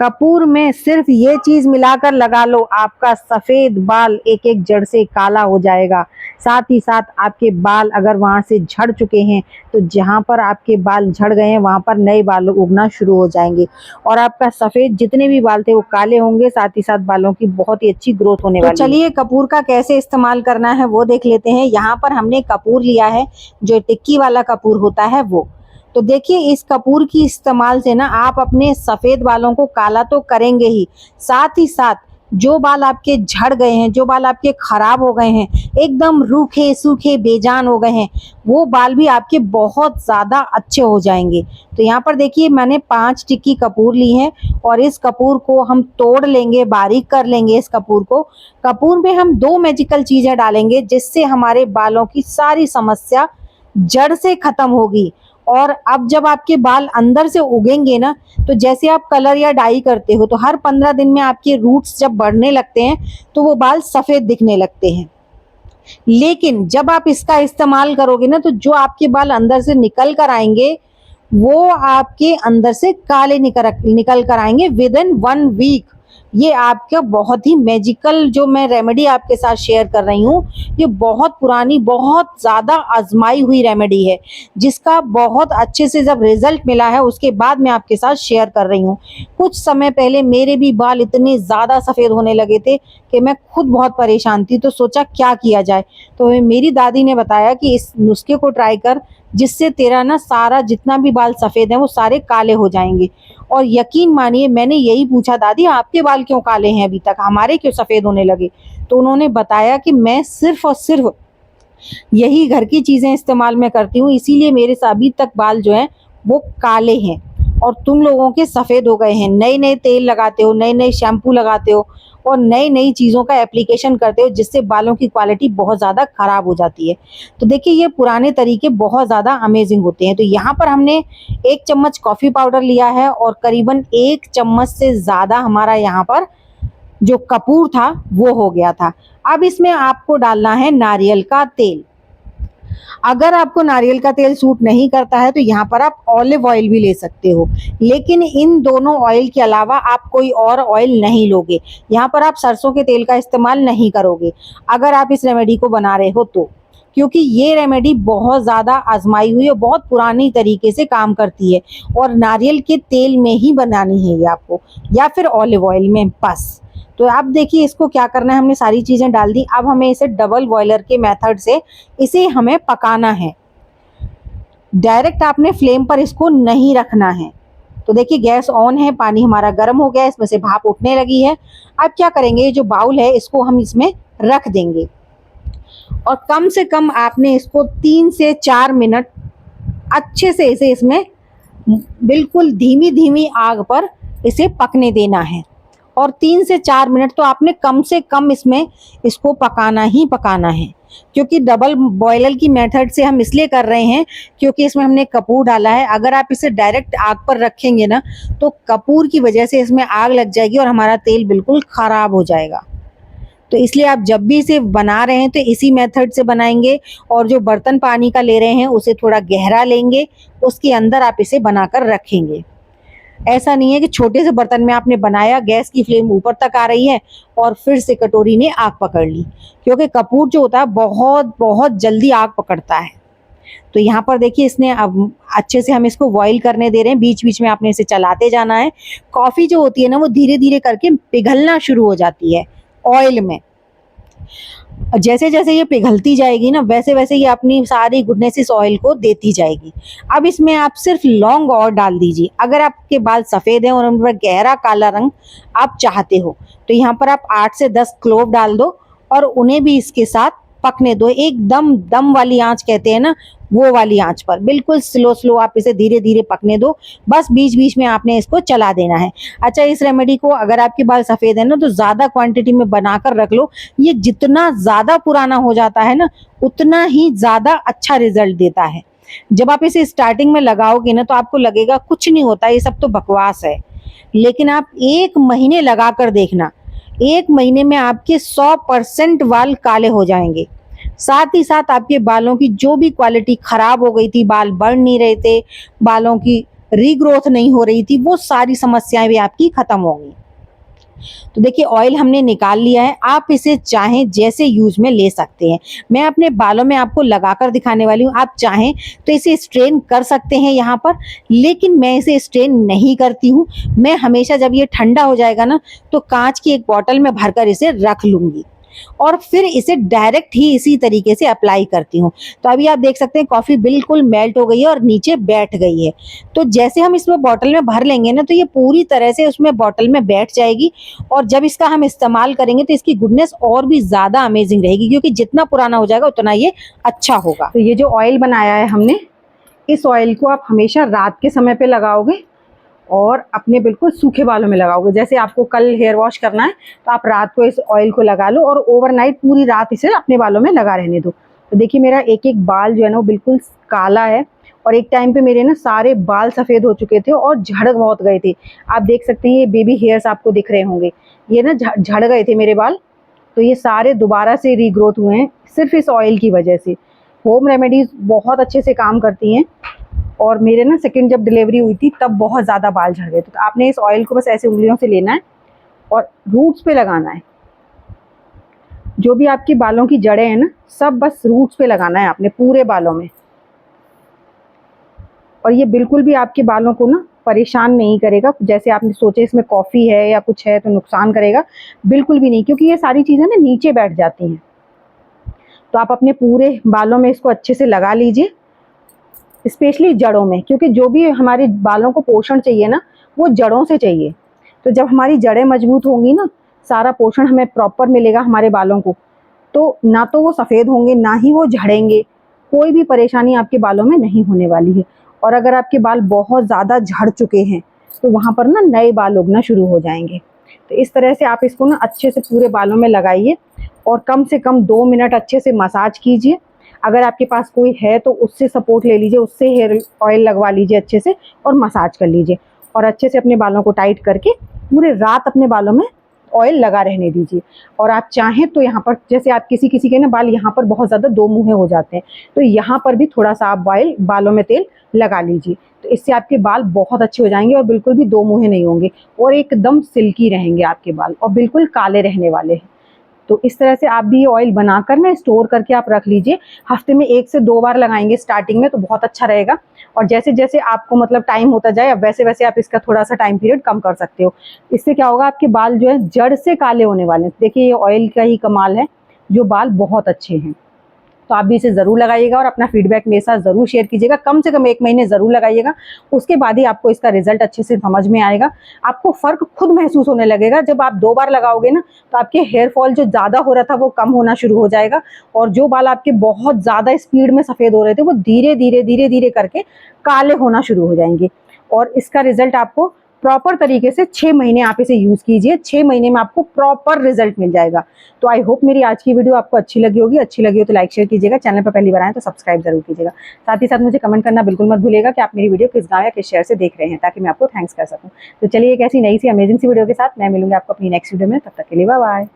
कपूर में सिर्फ ये चीज मिलाकर लगा लो, आपका सफेद बाल एक एक जड़ से काला हो जाएगा। साथ ही साथ आपके बाल अगर वहां से झड़ चुके हैं तो जहां पर आपके बाल झड़ गए हैं वहां पर नए बाल उगना शुरू हो जाएंगे और आपका सफेद जितने भी बाल थे वो काले होंगे। साथ ही साथ बालों की बहुत ही अच्छी ग्रोथ होने वाली है। चलिए कपूर का कैसे इस्तेमाल करना है वो देख लेते हैं। यहाँ पर हमने कपूर लिया है, जो टिक्की वाला कपूर होता है वो। तो देखिए इस कपूर की इस्तेमाल से ना आप अपने सफेद बालों को काला तो करेंगे ही, साथ ही साथ जो बाल आपके झड़ गए हैं, जो बाल आपके खराब हो गए हैं, एकदम रूखे सूखे बेजान हो गए हैं, वो बाल भी आपके बहुत ज्यादा अच्छे हो जाएंगे। तो यहाँ पर देखिए मैंने 5 टिक्की कपूर ली है और इस कपूर को हम तोड़ लेंगे, बारीक कर लेंगे। इस कपूर को, कपूर में हम 2 मैजिकल चीजें डालेंगे जिससे हमारे बालों की सारी समस्या जड़ से खत्म होगी। और अब जब आपके बाल अंदर से उगेंगे ना, तो जैसे आप कलर या डाई करते हो तो हर 15 दिन में आपके रूट्स जब बढ़ने लगते हैं तो वो बाल सफेद दिखने लगते हैं। लेकिन जब आप इसका इस्तेमाल करोगे ना, तो जो आपके बाल अंदर से निकल कर आएंगे वो आपके अंदर से काले निकल कर आएंगे विद इन 1 वीक। ये आपका बहुत ही मैजिकल जो मैं रेमेडी आपके साथ शेयर कर रही हूँ, ये बहुत पुरानी, बहुत ज़्यादा आजमाई हुई रेमेडी है जिसका बहुत अच्छे से जब रिजल्ट मिला है उसके बाद मैं आपके साथ शेयर कर रही हूँ। कुछ समय पहले मेरे भी बाल इतने ज़्यादा सफ़ेद होने लगे थे कि मैं खुद बहुत परेशान थी, तो सोचा क्या किया जाए। तो मेरी दादी ने बताया कि इस नुस्खे को ट्राई कर, जिससे तेरा ना सारा जितना भी बाल सफ़ेद हैं वो सारे काले हो जाएंगे। और यकीन मानिए मैंने यही पूछा, दादी आपके बाल क्यों काले हैं अभी तक, हमारे क्यों सफ़ेद होने लगे। तो उन्होंने बताया कि मैं सिर्फ और सिर्फ यही घर की चीज़ें इस्तेमाल में करती हूँ, इसीलिए मेरे अभी तक बाल जो हैं वो काले हैं और तुम लोगों के सफ़ेद हो गए हैं। नए नए तेल लगाते हो, नए नए शैम्पू लगाते हो और नई नई चीज़ों का एप्लीकेशन करते हो जिससे बालों की क्वालिटी बहुत ज़्यादा ख़राब हो जाती है। तो देखिए ये पुराने तरीके बहुत ज़्यादा अमेजिंग होते हैं। तो यहाँ पर हमने 1 चम्मच कॉफ़ी पाउडर लिया है और करीबन 1 चम्मच से ज़्यादा हमारा यहाँ पर जो कपूर था वो हो गया था। अब इसमें आपको डालना है नारियल का तेल। अगर आपको नारियल का तेल सूट नहीं करता है तो यहाँ पर आप ऑलिव ऑयल भी ले सकते हो, लेकिन इन दोनों ऑयल के अलावा आप कोई और ऑयल नहीं लोगे। यहाँ पर आप सरसों के तेल का इस्तेमाल नहीं करोगे अगर आप इस रेमेडी को बना रहे हो तो, क्योंकि ये रेमेडी बहुत ज़्यादा आजमाई हुई है, बहुत पुरानी तरीके से काम करती है और नारियल के तेल में ही बनानी है ये आपको, या फिर ऑलिव ऑयल में बस। तो आप देखिए इसको क्या करना है, हमने सारी चीज़ें डाल दी। अब हमें इसे डबल बॉयलर के मेथड से इसे हमें पकाना है। डायरेक्ट आपने फ्लेम पर इसको नहीं रखना है। तो देखिए गैस ऑन है, पानी हमारा गर्म हो गया है, इसमें से भाप उठने लगी है। अब क्या करेंगे, ये जो बाउल है इसको हम इसमें रख देंगे और कम से कम आपने इसको 3 से 4 मिनट अच्छे से इसे इसमें बिल्कुल धीमी धीमी आग पर इसे पकने देना है। और 3 से 4 मिनट तो आपने कम से कम इसमें इसको पकाना ही पकाना है, क्योंकि डबल बॉयलर की मेथड से हम इसलिए कर रहे हैं क्योंकि इसमें हमने कपूर डाला है। अगर आप इसे डायरेक्ट आग पर रखेंगे ना तो कपूर की वजह से इसमें आग लग जाएगी और हमारा तेल बिल्कुल ख़राब हो जाएगा। तो इसलिए आप जब भी इसे बना रहे हैं तो इसी मेथड से बनाएंगे और जो बर्तन पानी का ले रहे हैं उसे थोड़ा गहरा लेंगे, उसके अंदर आप इसे बनाकर रखेंगे। ऐसा नहीं है कि छोटे से बर्तन में आपने बनाया, गैस की फ्लेम ऊपर तक आ रही है और फिर से कटोरी ने आग पकड़ ली, क्योंकि कपूर जो होता है बहुत बहुत जल्दी आग पकड़ता है। तो यहाँ पर देखिए इसने अब अच्छे से हम इसको बॉईल करने दे रहे हैं, बीच बीच में आपने इसे चलाते जाना है। कॉफ़ी जो होती है ना वो धीरे धीरे करके पिघलना शुरू हो जाती है ऑयल में। जैसे जैसे ये पिघलती जाएगी ना वैसे वैसे ये अपनी सारी गुडनेस इस ऑयल को देती जाएगी। अब इसमें आप सिर्फ लौंग और डाल दीजिए। अगर आपके बाल सफ़ेद हैं और उन पर गहरा काला रंग आप चाहते हो तो यहाँ पर आप 8 से 10 क्लोव डाल दो और उन्हें भी इसके साथ पकने दो। एकदम दम वाली आंच कहते हैं ना, वो वाली आंच पर बिल्कुल स्लो स्लो आप इसे धीरे धीरे पकने दो। बस बीच बीच में आपने इसको चला देना है। अच्छा, इस रेमेडी को अगर आपके बाल सफ़ेद है ना तो ज़्यादा क्वांटिटी में बनाकर रख लो। ये जितना ज़्यादा पुराना हो जाता है ना उतना ही ज़्यादा अच्छा रिजल्ट देता है। जब आप इसे स्टार्टिंग में लगाओगे ना तो आपको लगेगा कुछ नहीं होता, ये सब तो बकवास है, लेकिन आप 1 महीने लगा कर देखना, 1 महीने में आपके 100% बाल काले हो जाएंगे। साथ ही साथ आपके बालों की जो भी क्वालिटी खराब हो गई थी, बाल बढ़ नहीं रहे थे, बालों की रीग्रोथ नहीं हो रही थी, वो सारी समस्याएं भी आपकी खत्म होंगी। तो देखिए ऑयल हमने निकाल लिया है, आप इसे चाहें जैसे यूज में ले सकते हैं। मैं अपने बालों में आपको लगाकर दिखाने वाली हूँ, आप चाहें तो इसे स्ट्रेन कर सकते हैं यहाँ पर, लेकिन मैं इसे स्ट्रेन नहीं करती हूँ। मैं हमेशा जब ये ठंडा हो जाएगा ना, तो कांच की एक बॉटल में भरकर इसे रख लूंगी और फिर इसे डायरेक्ट ही इसी तरीके से अप्लाई करती हूँ। तो अभी आप देख सकते हैं कॉफ़ी बिल्कुल मेल्ट हो गई है और नीचे बैठ गई है। तो जैसे हम इसमें बॉटल में भर लेंगे ना, तो ये पूरी तरह से उसमें बॉटल में बैठ जाएगी और जब इसका हम इस्तेमाल करेंगे तो इसकी गुडनेस और भी ज़्यादा अमेजिंग रहेगी, क्योंकि जितना पुराना हो जाएगा उतना ये अच्छा होगा। तो ये जो ऑयल बनाया है हमने, इस ऑयल को आप हमेशा रात के समय पे लगाओगे और अपने बिल्कुल सूखे बालों में लगाओगे। जैसे आपको कल हेयर वॉश करना है तो आप रात को इस ऑयल को लगा लो और ओवरनाइट पूरी रात इसे अपने बालों में लगा रहने दो। तो देखिए मेरा एक एक बाल जो है ना वो बिल्कुल काला है और एक टाइम पे मेरे ना सारे बाल सफ़ेद हो चुके थे और झड़ बहुत गए थे। आप देख सकते हैं ये बेबी हेयर्स आपको दिख रहे होंगे, ये ना झड़ गए थे मेरे बाल। तो ये सारे दोबारा से रीग्रोथ हुए हैं सिर्फ इस ऑयल की वजह से। होम रेमेडीज़ बहुत अच्छे से काम करती हैं और मेरे ना सेकंड जब डिलीवरी हुई थी तब बहुत ज़्यादा बाल झड़ गए थे। तो आपने इस ऑयल को बस ऐसे उंगलियों से लेना है और रूट्स पे लगाना है। जो भी आपके बालों की जड़ें हैं ना, सब बस रूट्स पे लगाना है आपने पूरे बालों में। और ये बिल्कुल भी आपके बालों को ना परेशान नहीं करेगा, जैसे आपने सोचे इसमें कॉफ़ी है या कुछ है तो नुकसान करेगा, बिल्कुल भी नहीं, क्योंकि ये सारी चीज़ें ना नीचे बैठ जाती हैं। तो आप अपने पूरे बालों में इसको अच्छे से लगा लीजिए, स्पेशली जड़ों में, क्योंकि जो भी हमारे बालों को पोषण चाहिए ना वो जड़ों से चाहिए। तो जब हमारी जड़ें मजबूत होंगी ना, सारा पोषण हमें प्रॉपर मिलेगा हमारे बालों को, तो ना तो वो सफ़ेद होंगे ना ही वो झड़ेंगे, कोई भी परेशानी आपके बालों में नहीं होने वाली है। और अगर आपके बाल बहुत ज़्यादा झड़ चुके हैं तो वहाँ पर ना नए बाल उगना शुरू हो जाएंगे। तो इस तरह से आप इसको ना अच्छे से पूरे बालों में लगाइए और कम से कम 2 मिनट अच्छे से मसाज कीजिए। अगर आपके पास कोई है तो उससे सपोर्ट ले लीजिए, उससे हेयर ऑयल लगवा लीजिए अच्छे से और मसाज कर लीजिए और अच्छे से अपने बालों को टाइट करके पूरे रात अपने बालों में ऑयल लगा रहने दीजिए। और आप चाहें तो यहाँ पर, जैसे आप किसी किसी के ना बाल यहाँ पर बहुत ज़्यादा दो मुँहे हो जाते हैं, तो यहाँ पर भी थोड़ा सा आप ऑयल बालों में तेल लगा लीजिए। तो इससे आपके बाल बहुत अच्छे हो जाएंगे और बिल्कुल भी दो मुँहे नहीं होंगे और एकदम सिल्की रहेंगे आपके बाल और बिल्कुल काले रहने वाले हैं। तो इस तरह से आप भी ये ऑयल बनाकर ना स्टोर करके आप रख लीजिए। हफ्ते में 1 से 2 बार लगाएंगे स्टार्टिंग में तो बहुत अच्छा रहेगा, और जैसे जैसे आपको मतलब टाइम होता जाए अब वैसे वैसे आप इसका थोड़ा सा टाइम पीरियड कम कर सकते हो। इससे क्या होगा, आपके बाल जो है जड़ से काले होने वाले हैं। देखिए ये ऑयल का ही कमाल है, जो बाल बहुत अच्छे हैं। तो आप भी इसे ज़रूर लगाइएगा और अपना फीडबैक मेरे साथ ज़रूर शेयर कीजिएगा। कम से कम 1 महीने ज़रूर लगाइएगा, उसके बाद ही आपको इसका रिजल्ट अच्छे से समझ में आएगा। आपको फ़र्क खुद महसूस होने लगेगा। जब आप 2 बार लगाओगे ना तो आपके हेयर फॉल जो ज़्यादा हो रहा था वो कम होना शुरू हो जाएगा, और जो बाल आपके बहुत ज़्यादा स्पीड में सफ़ेद हो रहे थे वो धीरे धीरे करके काले होना शुरू हो जाएंगे। और इसका रिजल्ट आपको प्रॉपर तरीके से 6 महीने आप इसे यूज़ कीजिए, 6 महीने में आपको प्रॉपर रिजल्ट मिल जाएगा। तो आई होप मेरी आज की वीडियो आपको अच्छी लगी होगी। अच्छी लगी हो तो लाइक शेयर कीजिएगा, चैनल पर पहली बार आए तो सब्सक्राइब जरूर कीजिएगा। साथ ही साथ मुझे कमेंट करना बिल्कुल मत भूलिएगा कि आप मेरी वीडियो किस गाँव या किस शहर से देख रहे हैं, ताकि मैं आपको थैंक्स कर सकूँ। तो चलिए एक ऐसी नई सी अमेजिंग सी वीडियो के साथ मैं मिलूंगी आपको अपनी नेक्स्ट वीडियो में। तब तक के लिए बाय बाय।